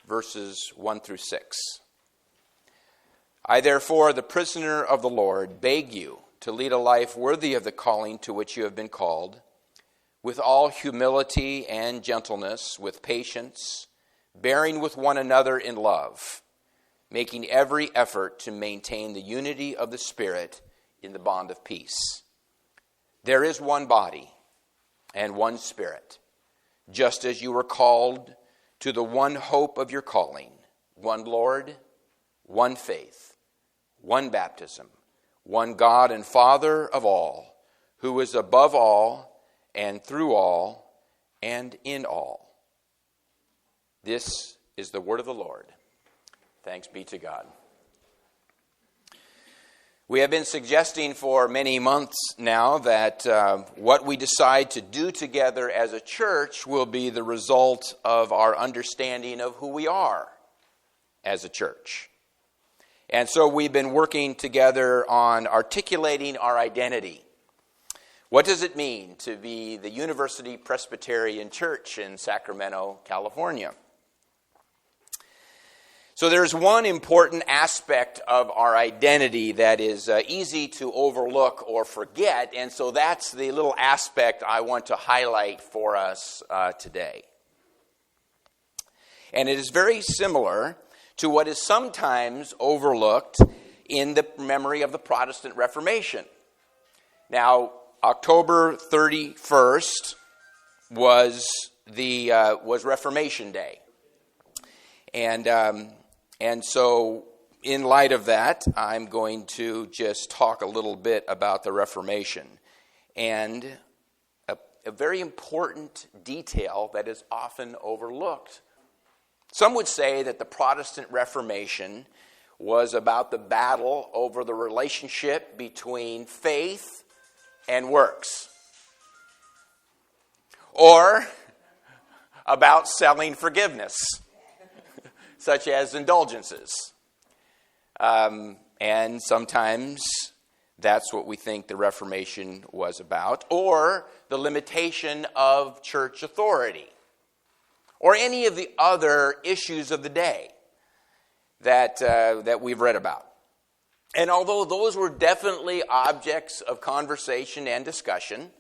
verses 1 through 6. I therefore, the prisoner of the Lord, beg you to lead a life worthy of the calling to which you have been called, with all humility and gentleness, with patience, bearing with one another in love, making every effort to maintain the unity of the Spirit in the bond of peace. There is one body and one Spirit, just as you were called to the one hope of your calling, one Lord, one faith, one baptism, one God and Father of all, who is above all and through all and in all. This is the word of the Lord. Thanks be to God. We have been suggesting for many months now that what we decide to do together as a church will be the result of our understanding of who we are as a church. And so we've been working together on articulating our identity. What does it mean to be the University Presbyterian Church in Sacramento, California? So there's one important aspect of our identity that is easy to overlook or forget, and so that's the little aspect I want to highlight for us today. And it is very similar to what is sometimes overlooked in the memory of the Protestant Reformation. Now, October 31st was Reformation Day, and so in light of that, I'm going to just talk a little bit about the Reformation and a very important detail that is often overlooked. Some would say that the Protestant Reformation was about the battle over the relationship between faith and works, or about selling forgiveness, such as indulgences. And sometimes that's what we think the Reformation was about, or the limitation of church authority, or any of the other issues of the day that we've read about. And although those were definitely objects of conversation and discussion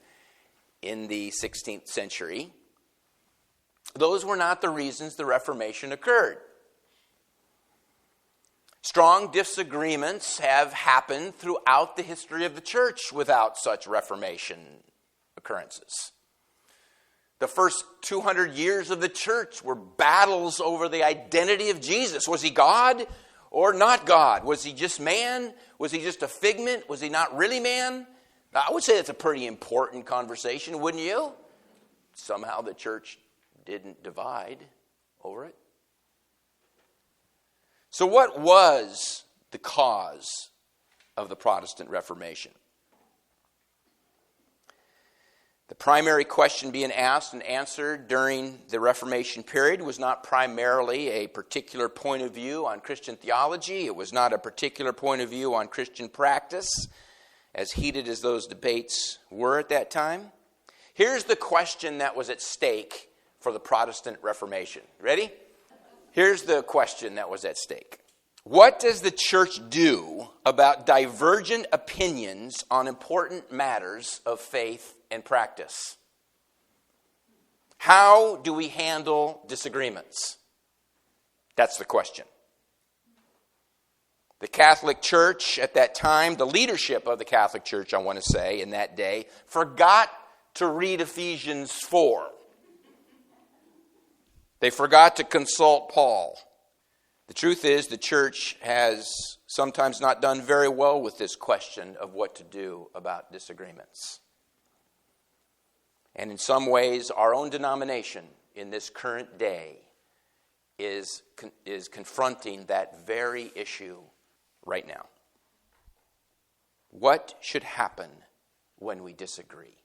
in the 16th century, those were not the reasons the Reformation occurred. Strong disagreements have happened throughout the history of the church without such Reformation occurrences. The first 200 years of the church were battles over the identity of Jesus. Was he God or not God? Was he just man? Was he just a figment? Was he not really man? I would say that's a pretty important conversation, wouldn't you? Somehow the church didn't divide over it. So what was the cause of the Protestant Reformation? The primary question being asked and answered during the Reformation period was not primarily a particular point of view on Christian theology. It was not a particular point of view on Christian practice, as heated as those debates were at that time. Here's the question that was at stake for the Protestant Reformation. Ready? Here's the question that was at stake. What does the church do about divergent opinions on important matters of faith and practice? How do we handle disagreements? That's the question. The Catholic Church at that time, the leadership of the Catholic Church, I want to say, in that day, forgot to read Ephesians 4. They forgot to consult Paul. The truth is, the church has sometimes not done very well with this question of what to do about disagreements. And in some ways, our own denomination in this current day is confronting that very issue right now. What should happen when we disagree?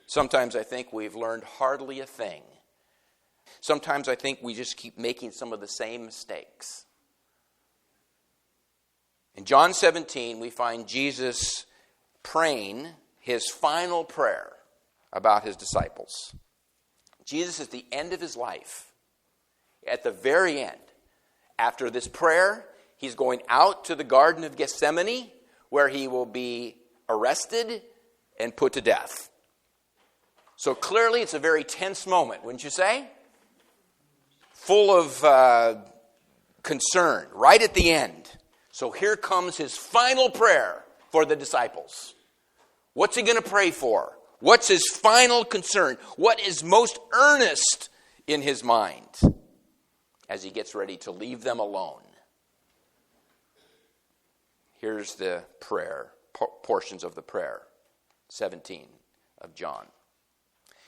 Sometimes I think we've learned hardly a thing. Sometimes I think we just keep making some of the same mistakes. In John 17, we find Jesus praying his final prayer about his disciples. Jesus, at the end of his life, At the very end, after this prayer, he's going out to the Garden of Gethsemane, where he will be arrested and put to death. So clearly it's a very tense moment, wouldn't you say? Full of concern, right at the end. So here comes his final prayer for the disciples. What's he going to pray for? What's his final concern? What is most earnest in his mind as he gets ready to leave them alone? Here's the prayer, portions of the prayer, 17 of John.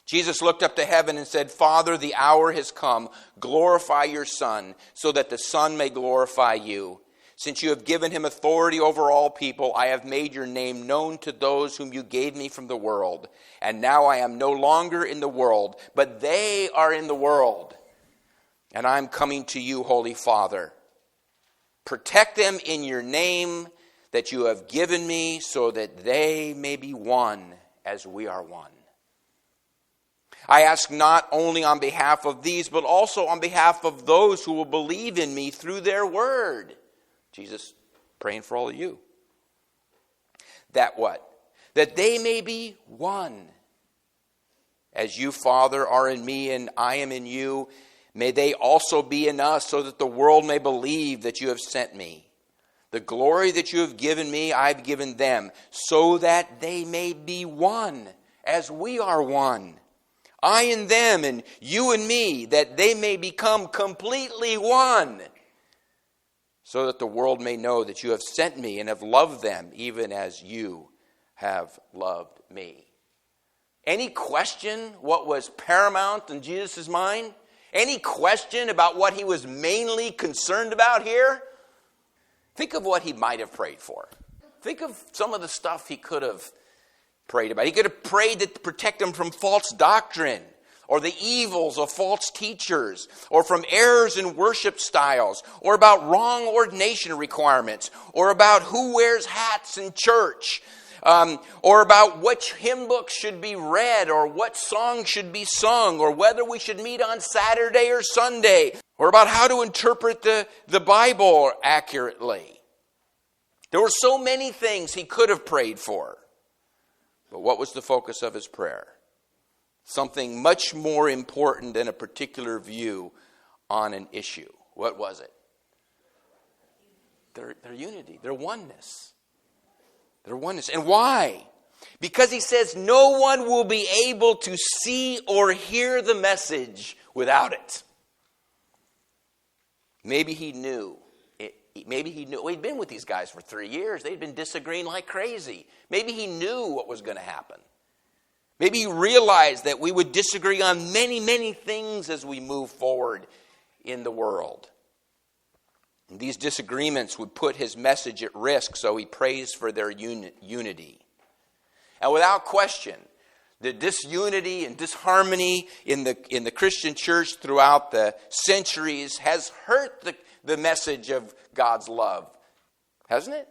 Jesus looked up to heaven and said, Father, the hour has come. Glorify your Son, so that the Son may glorify you. Since you have given him authority over all people, I have made your name known to those whom you gave me from the world. And now I am no longer in the world, but they are in the world. And I am coming to you, Holy Father. Protect them in your name that you have given me, so that they may be one as we are one. I ask not only on behalf of these, but also on behalf of those who will believe in me through their word. Jesus praying for all of you. That what? That they may be one. As you, Father, are in me and I am in you, may they also be in us, so that the world may believe that you have sent me. The glory that you have given me, I have given them, so that they may be one, as we are one. I and them, and you and me, that they may become completely one, so that the world may know that you have sent me and have loved them, even as you have loved me. Any question what was paramount in Jesus' mind? Any question about what he was mainly concerned about here? Think of what he might have prayed for. Think of some of the stuff he could have prayed about. He could have prayed to protect him from false doctrine, or the evils of false teachers, or from errors in worship styles, or about wrong ordination requirements, or about who wears hats in church, or about which hymn books should be read, or what songs should be sung, or whether we should meet on Saturday or Sunday, or about how to interpret the Bible accurately. There were so many things he could have prayed for. But what was the focus of his prayer? Something much more important than a particular view on an issue. What was it? Their unity, their oneness. Their oneness. And why? Because he says no one will be able to see or hear the message without it. Maybe he knew. Well, he'd been with these guys for 3 years. They'd been disagreeing like crazy. Maybe he knew what was going to happen. Maybe he realized that we would disagree on many, many things as we move forward in the world. And these disagreements would put his message at risk, so he prays for their unity. And without question, the disunity and disharmony in the Christian church throughout the centuries has hurt the message of God's love, hasn't it?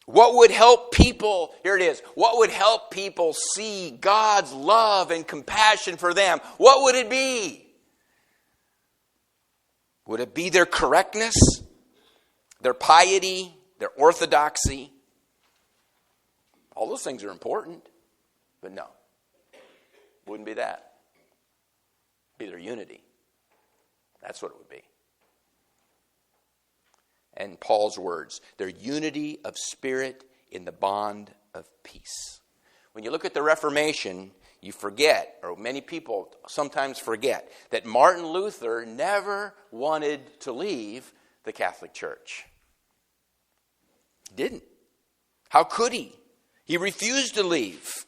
What would help people, here it is, what would help people see God's love and compassion for them? What would it be? Would it be their correctness, their piety, their orthodoxy? All those things are important, but no, wouldn't be that. It'd be their unity. That's what it would be. And Paul's words, their unity of spirit in the bond of peace. When you look at the Reformation, you forget, or many people sometimes forget, that Martin Luther never wanted to leave the Catholic Church. He didn't. How could he? He refused to leave.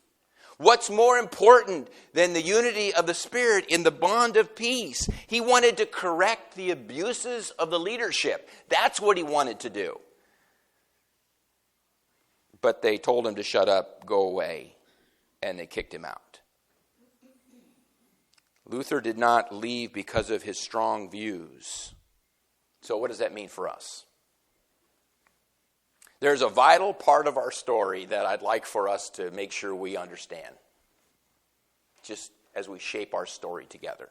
What's more important than the unity of the Spirit in the bond of peace? He wanted to correct the abuses of the leadership. That's what he wanted to do. But they told him to shut up, go away, and they kicked him out. Luther did not leave because of his strong views. So what does that mean for us? There's a vital part of our story that I'd like for us to make sure we understand, just as we shape our story together.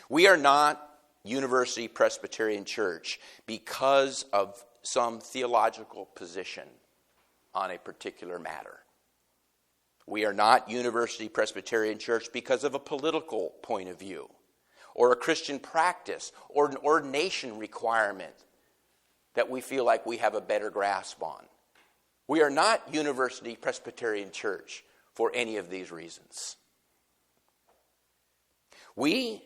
We are not University Presbyterian Church because of some theological position on a particular matter. We are not University Presbyterian Church because of a political point of view, or a Christian practice, or an ordination requirement that we feel like we have a better grasp on. We are not University Presbyterian Church for any of these reasons. We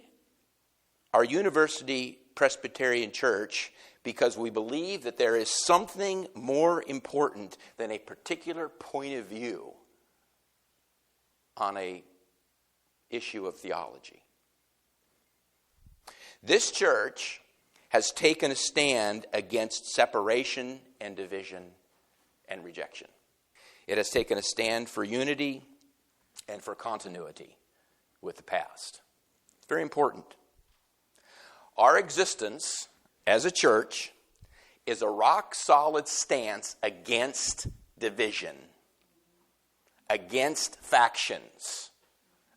are University Presbyterian Church because we believe that there is something more important than a particular point of view on an issue of theology. This church has taken a stand against separation and division and rejection. It has taken a stand for unity and for continuity with the past. It's very important. Our existence as a church is a rock-solid stance against division, against factions,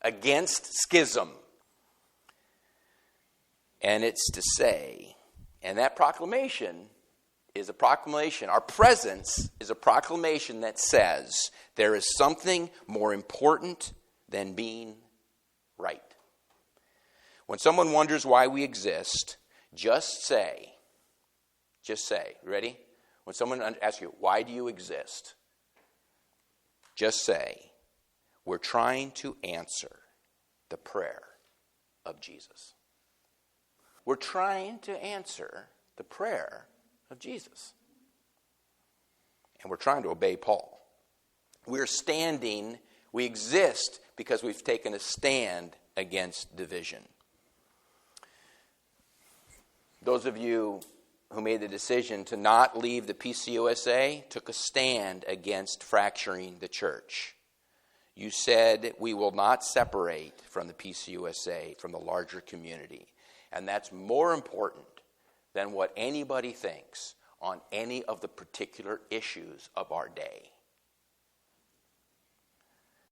against schism. And it's to say, and that proclamation is a proclamation, our presence is a proclamation that says there is something more important than being right. When someone wonders why we exist, just say, ready? When someone asks you, why do you exist? Just say, we're trying to answer the prayer of Jesus. We're trying to answer the prayer of Jesus. And we're trying to obey Paul. We exist because we've taken a stand against division. Those of you who made the decision to not leave the PCUSA took a stand against fracturing the church. You said, we will not separate from the PCUSA, from the larger community. And that's more important than what anybody thinks on any of the particular issues of our day.